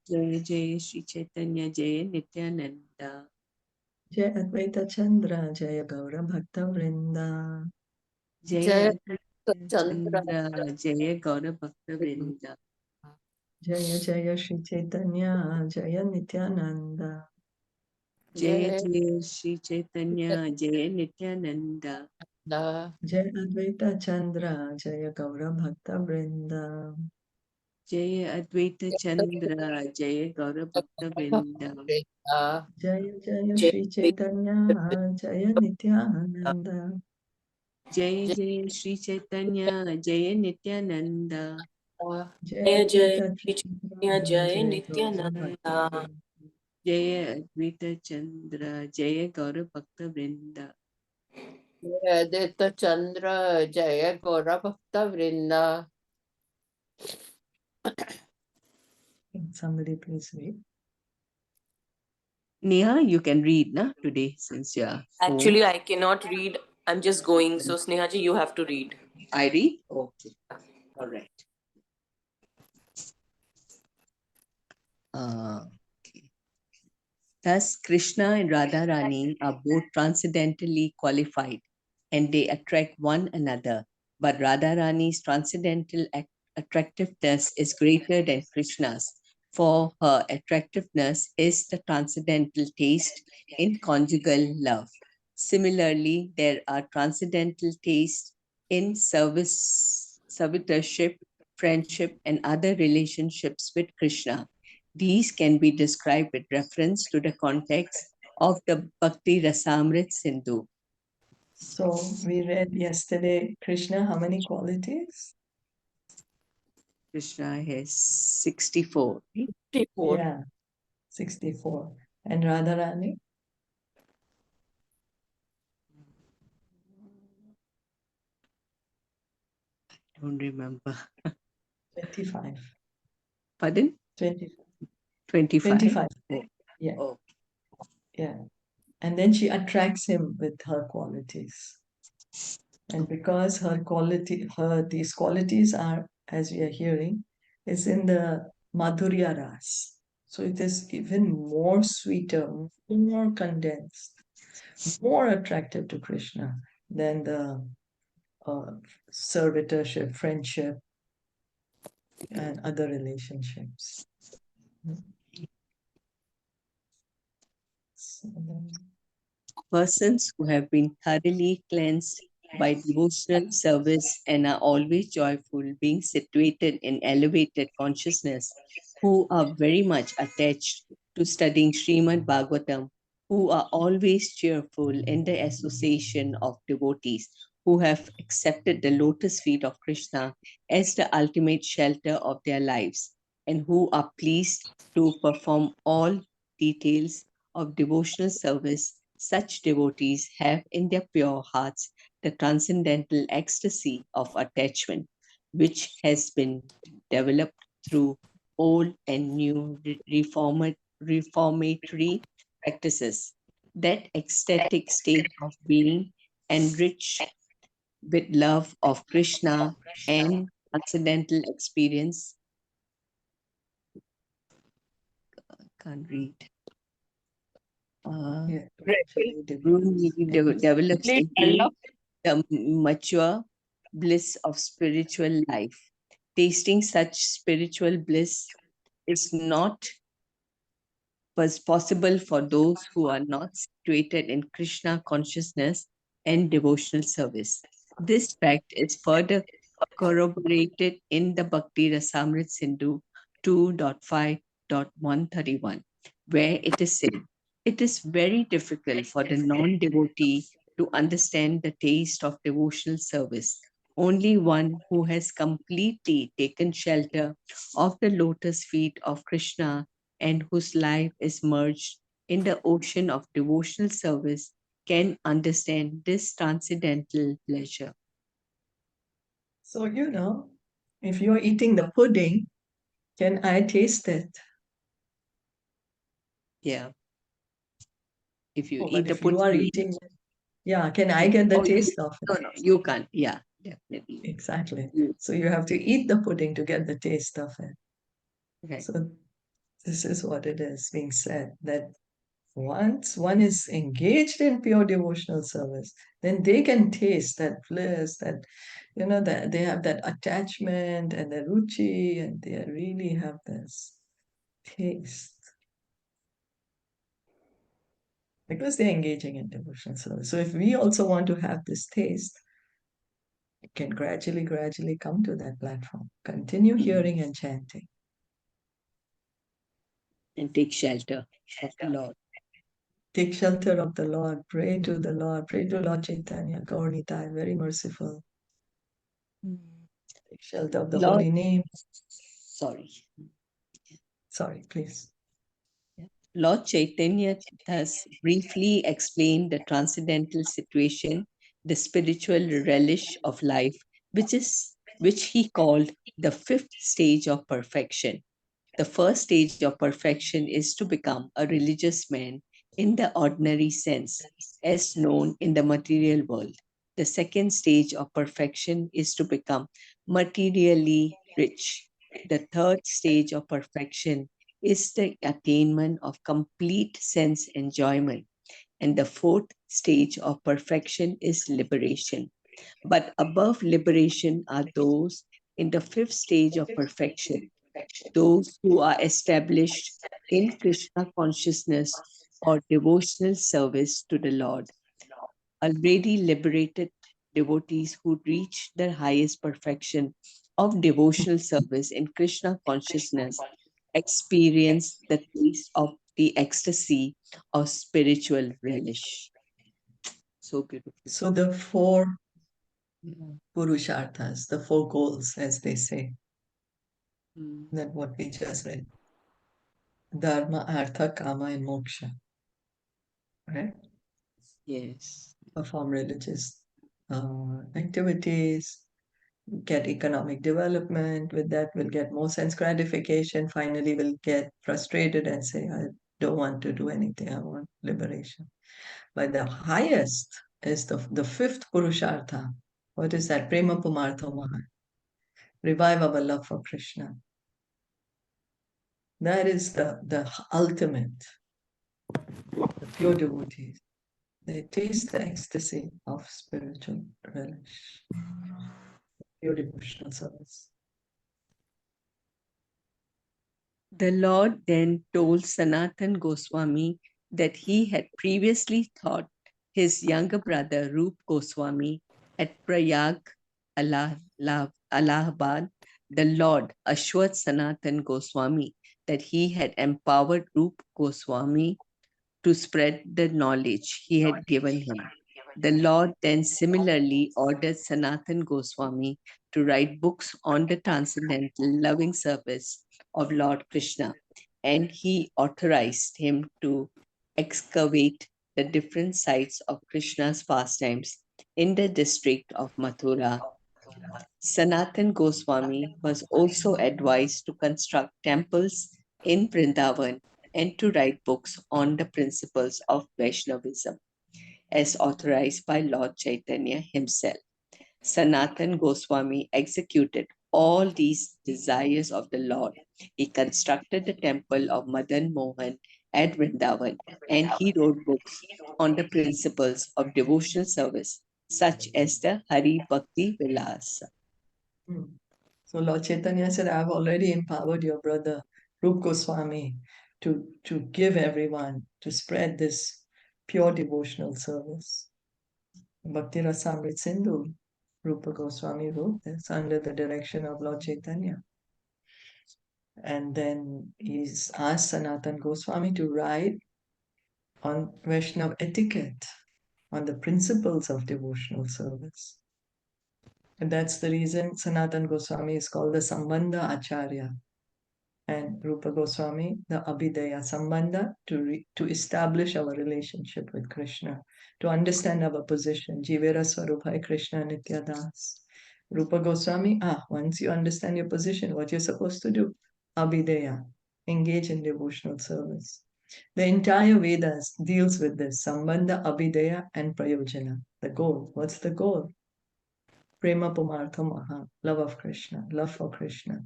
Jaya Jaya Shri Chaitanya Jaya Nityananda. Jai Advaita Chandra, Jaya Gaura Bhakta Vrinda. Jaya Advaita Chandra Jaya Gaura Bhakta Vrinda. Jaya Jaya Shri Chaitanya, Jaya Nityananda. Jaya Jaya Shri Chaitanya Jaya Nityananda. Jai Advaita Chandra, Jaya Gaura Bhakta Vrinda. Jaya Advaita Chandra Jaya Gaura Bhakta Vrinda. Jaya Jaya Shri Chaitanya, Jaya Nityananda. Jaya Jaya Shri Chaitanya Jaya Nityananda. Jaya Advaita Shri Chandra, Chaitanya Jaya Jaya Gaura Bhakta Nityananda. Vrinda. Jaya Advaita Chandra Jaya Gaura Bhakta Vrinda. Advaita Chandra Jaya Gaura Bhakta Vrinda. Can somebody please read? Neha, you can read na today since you are home. Actually, I cannot read. I'm just going. So, Snehaji, you have to read. I read? Okay. All right. Okay. Thus, Krishna and Radharani are both transcendentally qualified and they attract one another. But Radharani's transcendental attractiveness is greater than Krishna's, for her attractiveness is the transcendental taste in conjugal love. Similarly, there are transcendental tastes in servitorship, friendship, and other relationships with Krishna. These can be described with reference to the context of the Bhakti Rasamrit Sindhu. So we read yesterday, Krishna, how many qualities? Krishna has 64. Right? 54. Yeah, 64. And Radharani? I don't remember. 25. Pardon? 25. 25. 25. Yeah, Oh. yeah. And then she attracts him with her qualities. And because these qualities are, as we are hearing, is in the Madhurya Ras. So it is even more sweeter, more condensed, more attractive to Krishna than the servitorship, friendship, and other relationships. So Persons who have been thoroughly cleansed by devotional service and are always joyful, being situated in elevated consciousness, who are very much attached to studying Srimad Bhagavatam, who are always cheerful in the association of devotees, who have accepted the lotus feet of Krishna as the ultimate shelter of their lives, and who are pleased to perform all details of devotional service. Such devotees have in their pure hearts the transcendental ecstasy of attachment, which has been developed through old and new reformatory practices. That ecstatic state of being enriched with love of Krishna and transcendental experience. Can't read. yeah, Develops into the mature bliss of spiritual life. Tasting such spiritual bliss is not possible for those who are not situated in Krishna consciousness and devotional service. This fact is further corroborated in the Bhakti Rasamrit Sindhu 2.5.131, where it is said, it is very difficult for the non-devotee to understand the taste of devotional service. Only one who has completely taken shelter of the lotus feet of Krishna and whose life is merged in the ocean of devotional service can understand this transcendental pleasure. So, if you're eating the pudding, can I taste it? Yeah. If you Oh, eat but the if you are pudding, eating it, yeah, can I get the taste of it? no, you can't. Yeah, definitely. Exactly. You- So you have to eat the pudding to get the taste of it. Right. So this is what it is being said, that once one is engaged in pure devotional service, then they can taste that bliss, that, that they have that attachment and the ruchi, and they really have this taste because they're engaging in devotional service. So if we also want to have this taste, we can gradually come to that platform, continue hearing and chanting. And take shelter of the Lord. Take shelter of the Lord, pray to the Lord, pray to Lord Caitanya, Gaurita, very merciful. Take shelter of the Lord, holy name. sorry. Sorry, please. Lord Chaitanya thus briefly explained the transcendental situation, the spiritual relish of life, which he called the fifth stage of perfection. The first stage of perfection is to become a religious man in the ordinary sense, as known in the material world. The second stage of perfection is to become materially rich. The third stage of perfection is the attainment of complete sense enjoyment. And the fourth stage of perfection is liberation. But above liberation are those in the fifth stage of perfection, those who are established in Krishna consciousness or devotional service to the Lord. Already liberated devotees who reach the highest perfection of devotional service in Krishna consciousness experience the taste of the ecstasy of spiritual relish. So beautiful. So the four Yeah. purusharthas, the four goals, as they say, Mm. that what we just read. Dharma, artha, kama, and moksha. Right? Yes. Perform religious activities, get economic development. With that, we'll get more sense gratification. Finally, we'll get frustrated and say, I don't want to do anything. I want liberation. But the highest is the fifth Purushartha. What is that? Prema Pumartha Mahan. Revive our love for Krishna. That is the ultimate. The pure devotees. They taste the ecstasy of spiritual relish, pure devotional service. The Lord then told Sanatana Goswami that he had previously taught his younger brother Rup Goswami at Prayag, Allahabad. The Lord assured Sanatana Goswami that he had empowered Rup Goswami to spread the knowledge he had given him. The Lord then similarly ordered Sanatana Goswami to write books on the transcendental loving service of Lord Krishna, and he authorized him to excavate the different sites of Krishna's pastimes in the district of Mathura. Sanatan Goswami was also advised to construct temples in Vrindavan and to write books on the principles of Vaishnavism, as authorized by Lord Chaitanya himself. Sanatan Goswami executed all these desires of the Lord. He constructed the temple of Madan Mohan at Vrindavan, and he wrote books on the principles of devotional service, such as the Hari Bhakti Vilasa. So Lord Chaitanya said, I've already empowered your brother Rup Goswami to give everyone, to spread this pure devotional service. Bhakti Rasamrit Sindhu, Rupa Goswami wrote this under the direction of Lord Chaitanya. And then he's asked Sanatan Goswami to write on Vaishnava etiquette, on the principles of devotional service. And that's the reason Sanatan Goswami is called the Sambandha Acharya, and Rupa Goswami the Abhidaya Sambandha, to establish our relationship with Krishna, to understand our position. Jivera Swarupai Krishna Nityadas. Rupa Goswami, once you understand your position, what you're supposed to do, Abhidaya, engage in devotional service. The entire Vedas deals with this, Sambandha, Abhidaya, and Prayojana. The goal. What's the goal? Prema Pumartha Maha, love of Krishna, love for Krishna.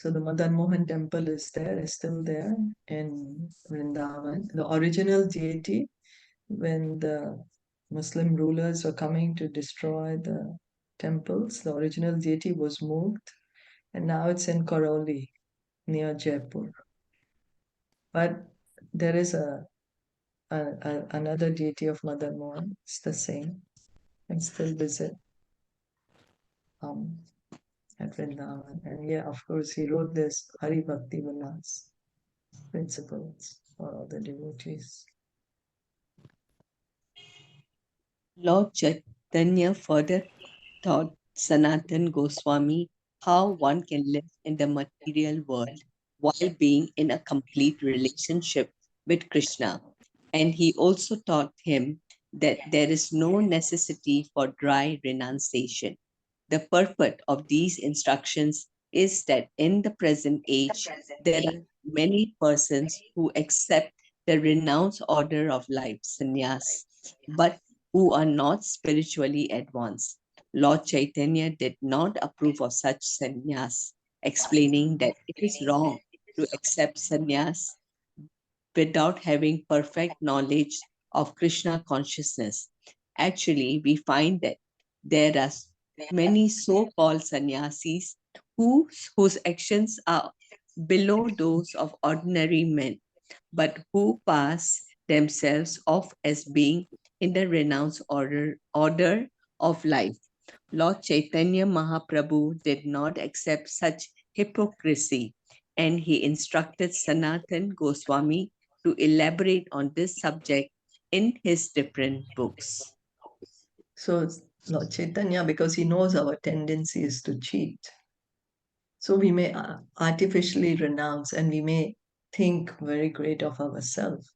So the Madan Mohan temple is still there in Vrindavan. The original deity, when the Muslim rulers were coming to destroy the temples, the original deity was moved, and now it's in Karoli near Jaipur. But there is another deity of Madan Mohan. It's the same. And still visit at Vrindavan. And yeah, of course, he wrote this Hari Bhakti Vilas principles for all the devotees. Lord Chaitanya further taught Sanatana Gosvāmī how one can live in the material world while being in a complete relationship with Krishna. And he also taught him that there is no necessity for dry renunciation. The purport of these instructions is that in the present age, there are many persons who accept the renounced order of life, sannyas, but who are not spiritually advanced. Lord Chaitanya did not approve of such sannyas, explaining that it is wrong to accept sannyas without having perfect knowledge of Krishna consciousness. Actually, we find that there are many so-called sannyasis whose actions are below those of ordinary men, but who pass themselves off as being in the renounced order of life. Lord Chaitanya Mahaprabhu did not accept such hypocrisy, and he instructed Sanatan Goswami to elaborate on this subject in his different books. So Lord Chaitanya, because he knows our tendency is to cheat, so we may artificially renounce and we may think very great of ourselves.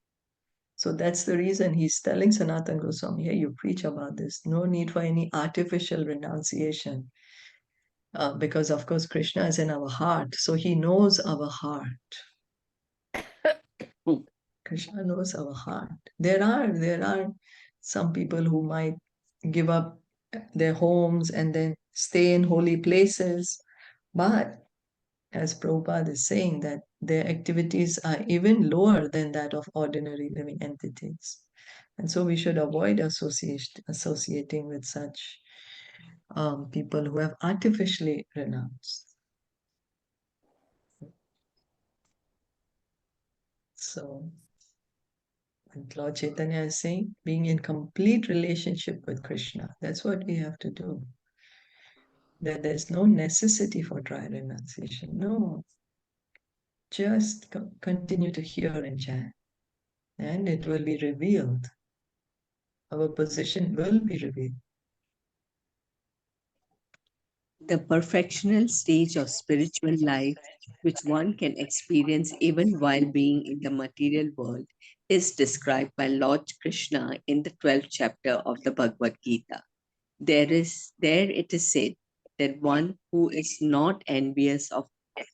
So that's the reason he's telling Sanatana Goswami, hey, you preach about this. No need for any artificial renunciation. Because of course Krishna is in our heart, so he knows our heart. Krishna knows our heart. There are some people who might give up their homes and then stay in holy places, but as Prabhupada is saying, that their activities are even lower than that of ordinary living entities. And so we should avoid associating with such people who have artificially renounced. So, what Lord Chaitanya is saying, being in complete relationship with Krishna, that's what we have to do. That there's no necessity for dry renunciation. No, just continue to hear and chant, and it will be revealed. Our position will be revealed. The perfectional stage of spiritual life, which one can experience even while being in the material world, is described by Lord Krishna in the 12th chapter of the Bhagavad Gita. There it is said that one who is not envious of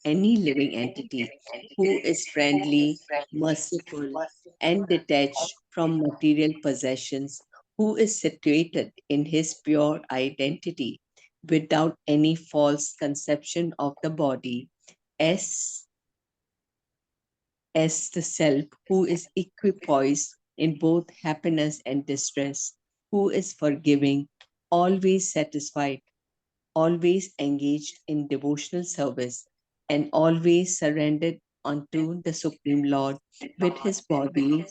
any living entity, who is friendly, merciful, and detached from material possessions, who is situated in his pure identity without any false conception of the body as the self, who is equipoised in both happiness and distress, who is forgiving, always satisfied, always engaged in devotional service, and always surrendered unto the Supreme Lord with his body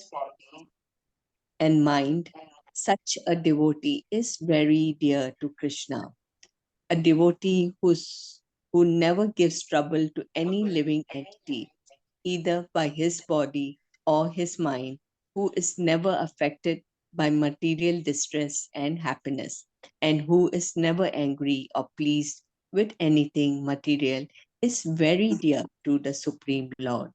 and mind. Such a devotee is very dear to Krishna. A devotee who never gives trouble to any living entity, either by his body or his mind, who is never affected by material distress and happiness, and who is never angry or pleased with anything material, is very dear to the Supreme Lord.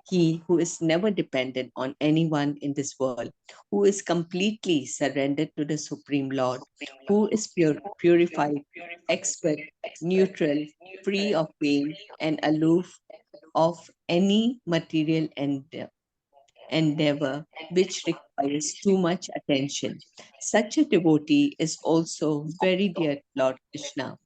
He who is never dependent on anyone in this world, who is completely surrendered to the Supreme Lord, who is purified, expert, neutral, free of pain, and aloof of any material endeavor which requires too much attention. Such a devotee is also very dear to Lord Krishna.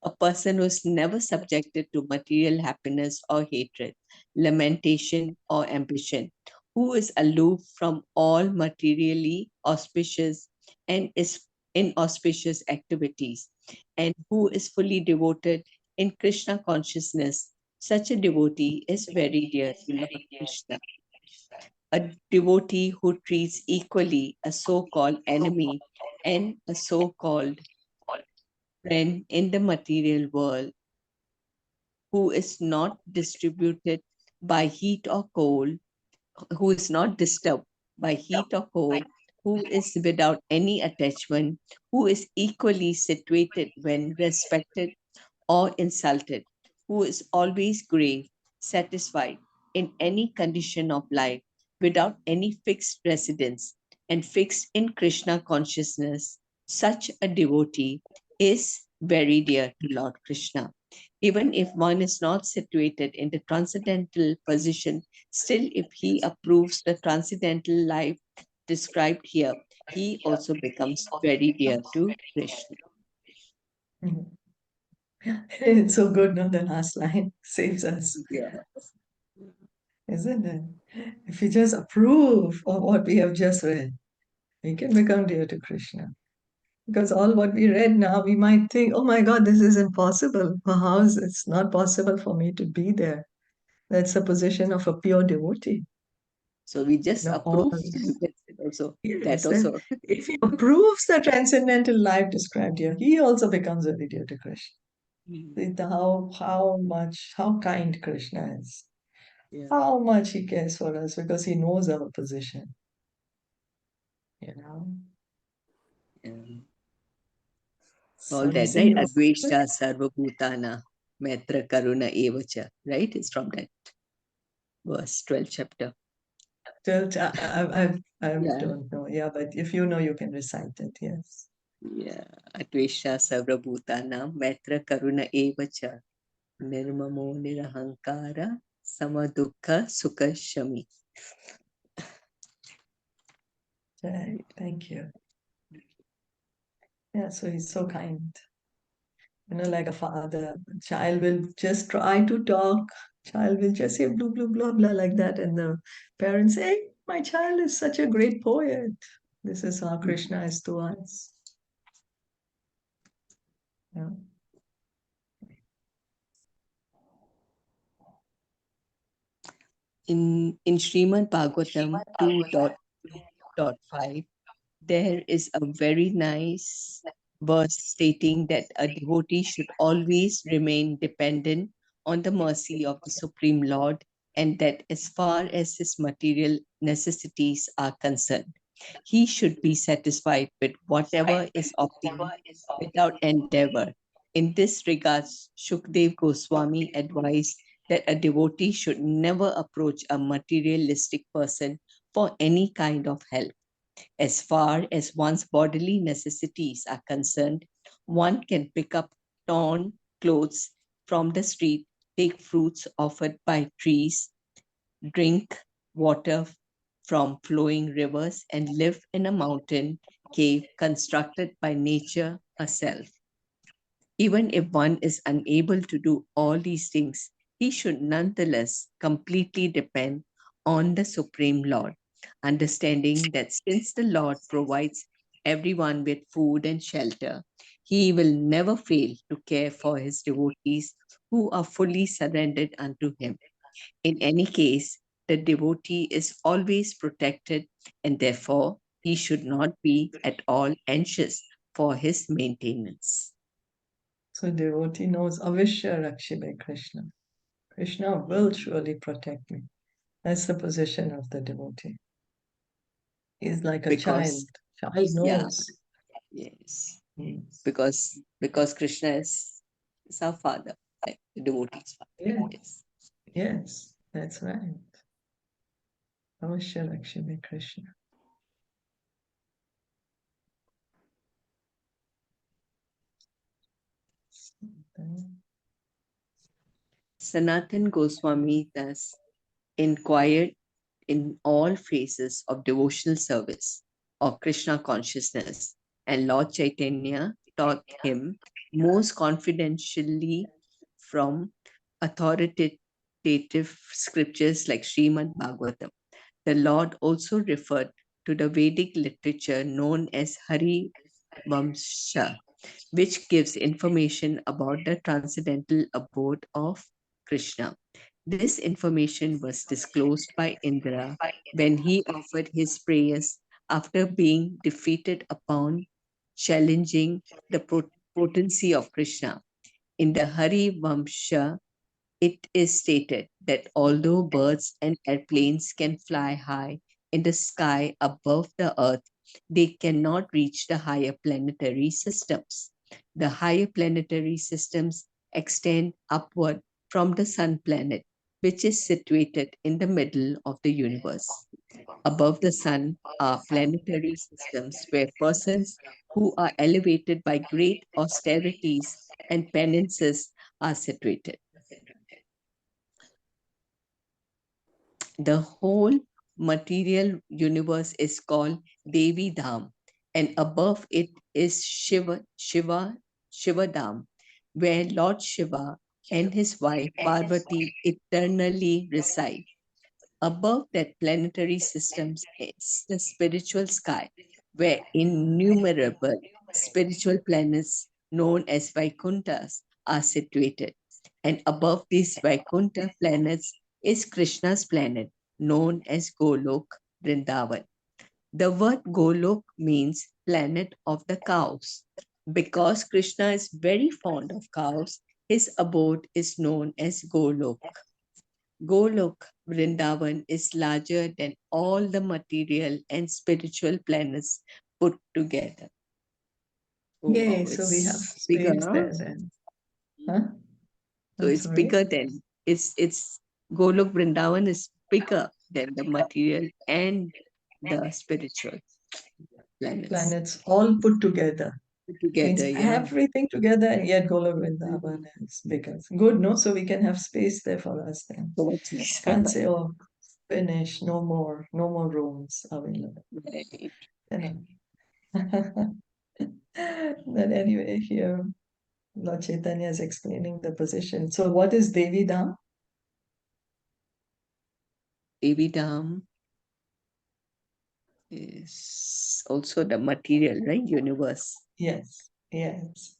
A person who is never subjected to material happiness or hatred, lamentation or ambition, who is aloof from all materially auspicious and is inauspicious activities, and who is fully devoted in Krishna consciousness. Such a devotee is very dear to Lord Krishna. A devotee who treats equally a so called enemy and a so called friend in the material world, who is not distributed by heat or cold, who is not disturbed by heat or cold, who is without any attachment, who is equally situated when respected or insulted, who is always grave, satisfied in any condition of life, without any fixed residence, and fixed in Krishna consciousness, such a devotee is very dear to Lord Krishna. Even if one is not situated in the transcendental position, still, if he approves the transcendental life described here, he also becomes very dear to Krishna. Mhm. It's so good, no? The last line saves us, Yeah. isn't it? If we just approve of what we have just read, we can become dear to Krishna. Because all what we read now, we might think, oh my God, this is impossible. How is it's not possible for me to be there? That's the position of a pure devotee. So we just You know, all approve that's it also. That yes, also. then if he approves the transcendental life described here, he also becomes very dear to Krishna. See how kind Krishna is, Yeah. how much he cares for us because he knows our position. You know. Yeah. So All that, he's right? in this. Adveshta sarvabhutana maitra karuna evacha, right? It's from that verse, 12th chapter. I Yeah. don't know. Yeah, but if you know, you can recite it. Yes. Yeah. Adveshta sarvabhutana maitra karuna evacha nirmamo nirahankara samadukha sukha shami. Right. Thank you. Yeah, so he's so kind. You know, like a father, child will just try to talk. Child will just say blah blah blah blah like that, and the parents say, "My child is such a great poet." This is how Krishna is to us. Yeah. In Srimad Bhagavatam 2.5, there is a very nice verse stating that a devotee should always remain dependent on the mercy of the Supreme Lord, and that as far as his material necessities are concerned, he should be satisfied with whatever is obtained without endeavor. In this regard, Shukdev Goswami advised that a devotee should never approach a materialistic person for any kind of help. As far as one's bodily necessities are concerned, one can pick up torn clothes from the street, take fruits offered by trees, drink water from flowing rivers, and live in a mountain cave constructed by nature herself. Even if one is unable to do all these things, he should nonetheless completely depend on the Supreme Lord, understanding that since the Lord provides everyone with food and shelter, he will never fail to care for his devotees who are fully surrendered unto him. In any case, the devotee is always protected, and therefore he should not be at all anxious for his maintenance. So devotee knows Avishya Rakshime Krishna. Krishna will surely protect me. That's the position of the devotee. He's like a child. Because Child yeah, knows. yes, Mm. because Krishna is our father, like the devotee's father. Yeah. Yes. Yes, that's right. Avishya Lakshmi Krishna. Sanatana Goswami thus inquired in all phases of devotional service or Krishna consciousness, and Lord Chaitanya taught him most confidentially from authoritative scriptures like Srimad Bhagavatam. The Lord also referred to the Vedic literature known as Hari Vamsha, which gives information about the transcendental abode of Krishna. This information was disclosed by Indra when he offered his prayers after being defeated upon challenging the potency of Krishna. In the Hari Vamsha, it is stated that although birds and airplanes can fly high in the sky above the earth, they cannot reach the higher planetary systems. The higher planetary systems extend upward from the sun planet, which is situated in the middle of the universe. Above the sun are planetary systems where persons who are elevated by great austerities and penances are situated. The whole material universe is called Devi Dham, and above it is Shiva Dham, where Lord Shiva and his wife Parvati eternally reside. Above that planetary systems is the spiritual sky, where innumerable spiritual planets known as Vaikunthas are situated. And above these Vaikuntha planets is Krishna's planet, known as Golok Vrindavan. The word Golok means planet of the cows. Because Krishna is very fond of cows, his abode is known as Golok. Golok Vrindavan is larger than all the material and spiritual planets put together. Oh, Yay, wow, so we have it's bigger, space huh? there then. Huh? So I'm it's sorry? bigger than it's Golok Vrindavan is bigger than the material and the spiritual planets Planets all put together. Means together. Yeah, everything together, and yet Golok Vrindavan is bigger. Good, no? So we can have space there for us then. so much is Can't say, oh, finish, no more rooms available. right. You know. But anyway, here Lord Chaitanya is explaining the position. So what is Devi Dham? Devi Dham is also the material, right? Universe. Yes, yes.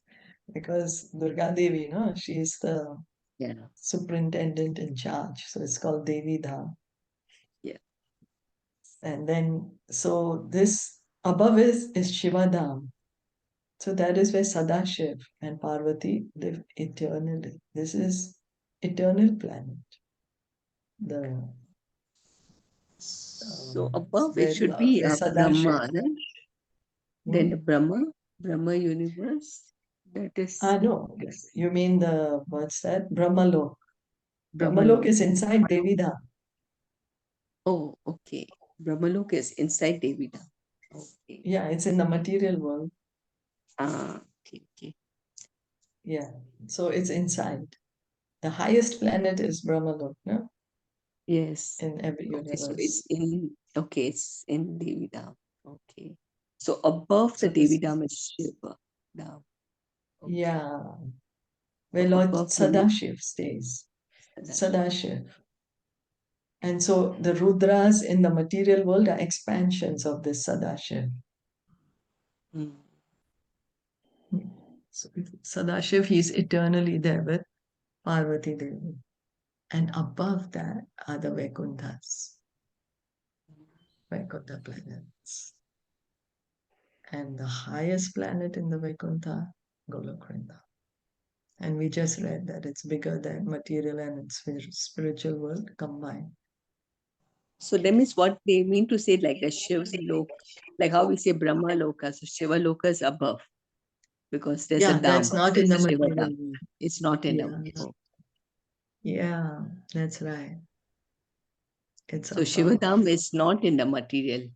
Because Durga Devi, no, she is the Yeah, superintendent in charge. So it's called Devi Dham. yeah. And then, so this above is Shiva Dham. So that is where Sadashiv and Parvati live eternally. This is eternal planet. The So above it where should be where a Sadashiv. Brahma, right? Hmm? Then the Brahma universe. That is No, you mean the what's that? Brahmalok. Brahmalok Brahmalok. is inside Devi Dham. Oh, okay. Brahmalok is inside Devida. Okay. Yeah, it's in the material world. Okay, okay. Yeah, so it's inside. The highest planet is Brahmalok, no? Yes. In every Okay, so universe. it's in Devida. Okay. So above the So this, Devidam is Shiva. Dham. Okay. yeah, So where Lord above him Sadashiv stays. is Sadashiva. Sadashiv. And so the Rudras in the material world are expansions of this Sadashiv. Hmm. So Sadashiv, he's eternally there with Parvati Devi. And above that are the Vaikunthas, Vaikuntha planets. And the highest planet in the Vaikuntha, Golokrinda. And we just read that it's bigger than material and spiritual world combined. So that means what they mean to say like the Shiva Lok, like how we say Brahma Loka. So Shiva Loka is above because there's a Yeah, Dham, that's not in there's the a Shiva material Dham. world. It's not in Yeah, the oh. yeah, that's right. It's So Shiva above. Dham is not in the material.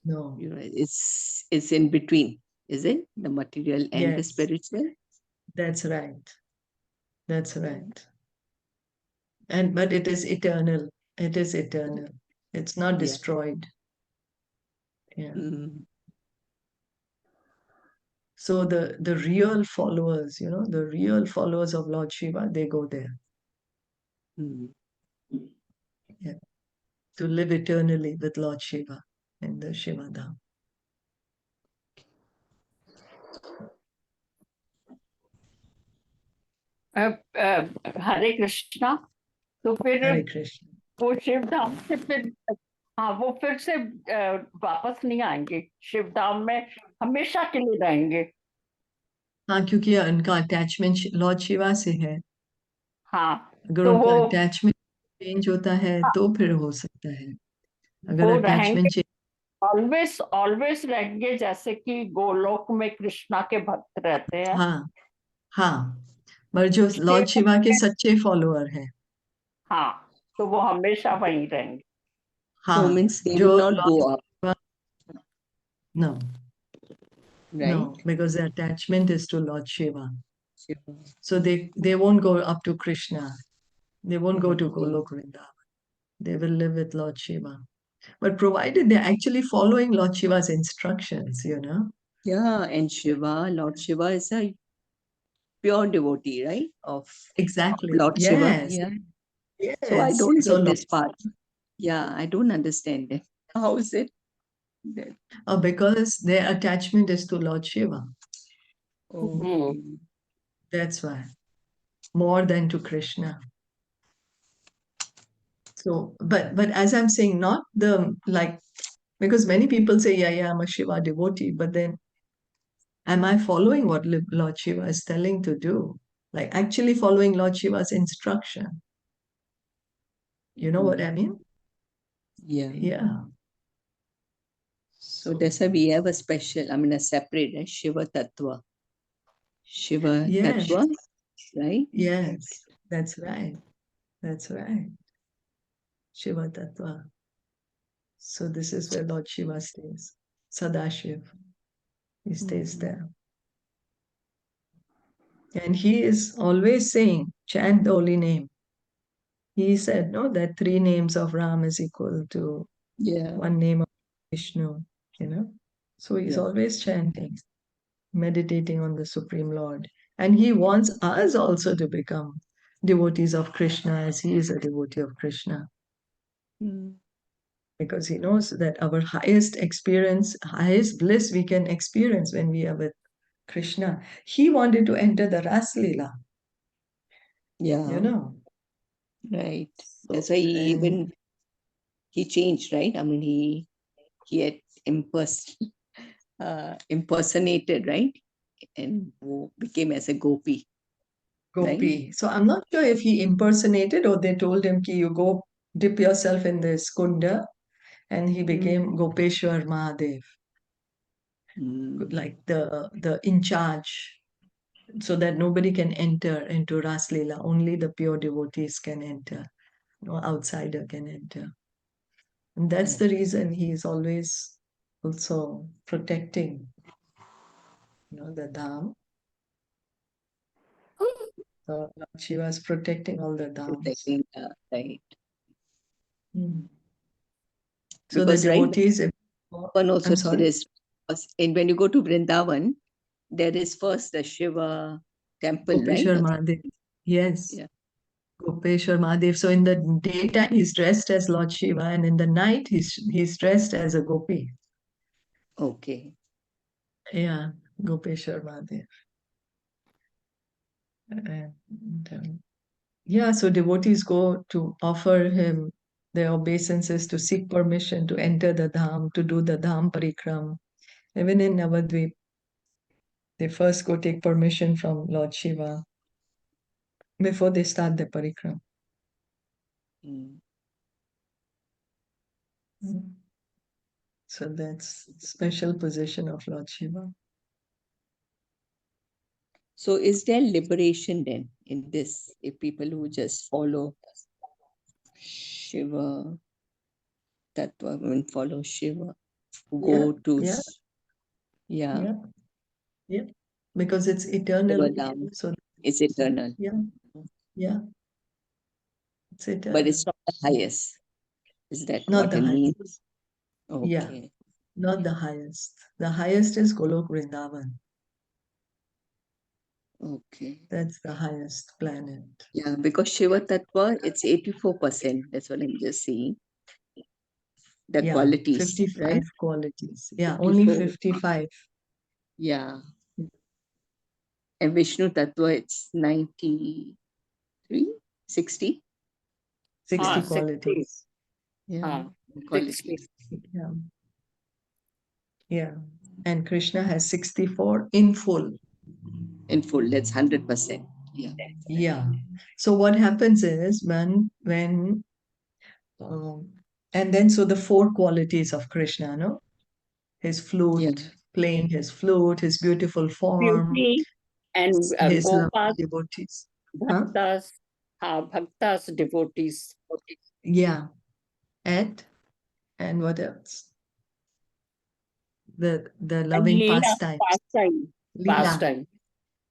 No, You know, it's in between, is it? The material and the yes, spiritual? that's right. That's right. But it is eternal. It is eternal. It's not Yeah. destroyed. Yeah. Mm. So the real followers, the real followers of Lord Shiva, they go there. Mm. Yeah, to live eternally with Lord Shiva in the Shiva Dham. हरे कृष्णा तो फिर Hare Krishna. वो शिव धाम से फिर हाँ वो फिर से वापस नहीं आएंगे शिव धाम में हमेशा के लिए रहेंगे हाँ, क्योंकि उनका अटैचमेंट लॉर्ड शिवा से है. हाँ अगर तो उनका वो अटैचमेंट चेंज होता है तो फिर हो सकता है. अगर वो अटैचमेंट रहेंगे ऑलवेज ऑलवेज रहेंगे जैसे कि गोलोक में कृष्णा के भक्त रहते हैं हाँ, हाँ, पर जो उसके लॉर्ड शिवा के सच्चे फॉलोअर हैं, हाँ तो वो हमेशा वहीं रहेंगे So हाँ, means they जो will not go up, no, right? no, because the attachment is to Lord Shiva. Shiva. So they won't go up to Krishna. They won't go to Okay. Golok Vrindavan. They will live with Lord Shiva. But provided they're actually following Lord Shiva's instructions, Yeah, and Shiva, Lord Shiva is a pure devotee, right? Of Exactly. Lord Shiva. Yes. Yeah. Yes. So I don't So get this part. Yeah, I don't understand it. How is it? That, because their attachment is to Lord Shiva. okay. That's why. More than to Krishna. So, but as I'm saying, not because many people say, yeah, I'm a Shiva devotee, but then am I following what Lord Shiva is telling to do? Like actually following Lord Shiva's instruction. You know what I mean? Yeah. Yeah. So that's why we have a special, I mean, a separate Shiva Tattva. Shiva Yes. Tattva, right? Yes. That's right. That's right. Shiva Tattva. So this is where Lord Shiva stays. Sadashiv. He stays there. And he is always saying, chant the holy name. He said, no, that 3 names of Ram is equal to Yeah. 1 name of Vishnu, So he's Yeah. always chanting, meditating on the Supreme Lord. And he wants us also to become devotees of Krishna as he is a devotee of Krishna. Because he knows that our highest experience, highest bliss we can experience when we are with Krishna. He wanted to enter the Ras Leela, Yeah. Right. That's why he changed, right? I mean, he had impersonated, right? And became as a gopi. Gopi. Right? So I'm not sure if he impersonated or they told him, ki you go dip yourself in this kunda, and he became Gopeshwar Mahadev, like the in charge, so that nobody can enter into Ras Leela. Only the pure devotees can enter. No outsider can enter. And that's the reason he is always also protecting, the dham. So Lord Shiva is protecting all the dhams. Protecting, right. So the Because, right, devotees, one also I'm sorry? there is, and when you go to Vrindavan, there is first the Shiva temple, right? Gopeshwar Mahadev. Yes. Yeah. Gopeshwar Mahadev. So in the daytime he's dressed as Lord Shiva, and in the night he's dressed as a gopi. Okay. Yeah, Gopeshwar Mahadev. And, yeah, so devotees go to offer him their obeisances, to seek permission to enter the dham, to do the dham parikram. Even in Navadvip, they first go take permission from Lord Shiva before they start the parikram. So that's special position of Lord Shiva. So is there liberation then in this, if people who just follow Shiva Tattva, I mean, follow Shiva, go to Yeah. Because it's eternal. Shiva Dham, So it's eternal. yeah. It's eternal. But it's not the highest. Is that Not what the it highest. means? Yeah. Okay. Not the highest. The highest is Golok Vrindavan. Okay. That's the highest planet. Yeah, because Shiva Tattva, it's 84%. That's what I'm just saying. The Yeah, qualities, 55 right? qualities. Yeah, only 54. 55. Yeah. And Vishnu Tattva, it's 93, 60. 60 60. qualities. Yeah. 60. Qualities. Yeah. Yeah. And Krishna has 64 in full. In full, that's 100%. Yeah. Yeah. So what happens is and then so the four qualities of Krishna, no? His flute, Yeah. playing his flute, his beautiful form, Beauty and his lovely Gopas, devotees. Huh? Bhaktas, Bhaktas, devotees. Yeah. And what else? The And loving Leela, pastimes. pastime. Leela. Pastime.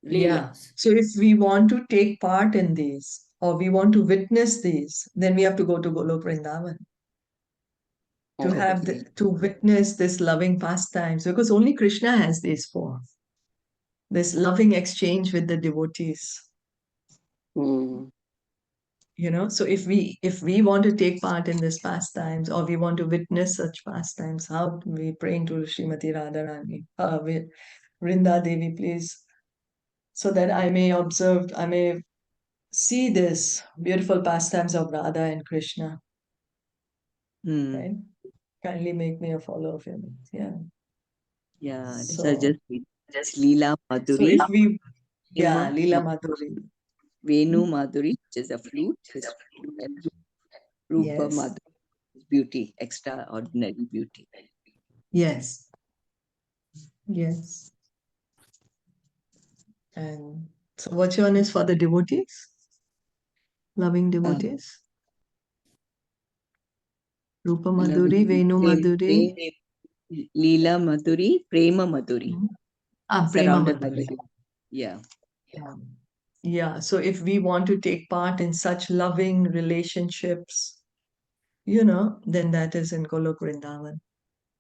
Yeah. Leelas. So if we want to take part in these or we want to witness these, then we have to go to Golok Vrindavan to have Okay. to witness this loving pastimes, because only Krishna has these four. This loving exchange with the devotees. Hmm. So if we want to take part in this pastimes or we want to witness such pastimes, how we praying to Srimati Radharani, Vrinda Devi, please, so that I may see this beautiful pastimes of Radha and Krishna. Hmm. Right? Kindly make me a follower of him. Yeah. Yeah. That's So, just Leela so Madhuri. if we, yeah, Hema, Leela Madhuri. Venu Madhuri, which is a flute. And Rupa Yes. Madhuri is beauty, extraordinary beauty. Yes. Yes. And so what's your one is for the devotees? Loving devotees? Rupa Madhuri, Venu Madhuri. Leela Madhuri, Prema Madhuri. Prema Surrounded by Madhuri. the Yeah. Yeah. Yeah. So if we want to take part in such loving relationships, then that is in Golok Vrindavan.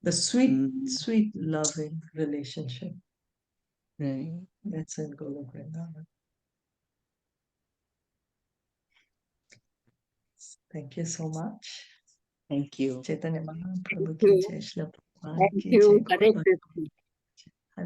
The sweet, sweet, loving relationship. Right. That's in Golok Vrindavan. Thank you so much. Thank you. Chaitanya Mahaprabhu Thank ki you. jai, Srila Prabhupada Thank ki you. jai. Hare Krishna.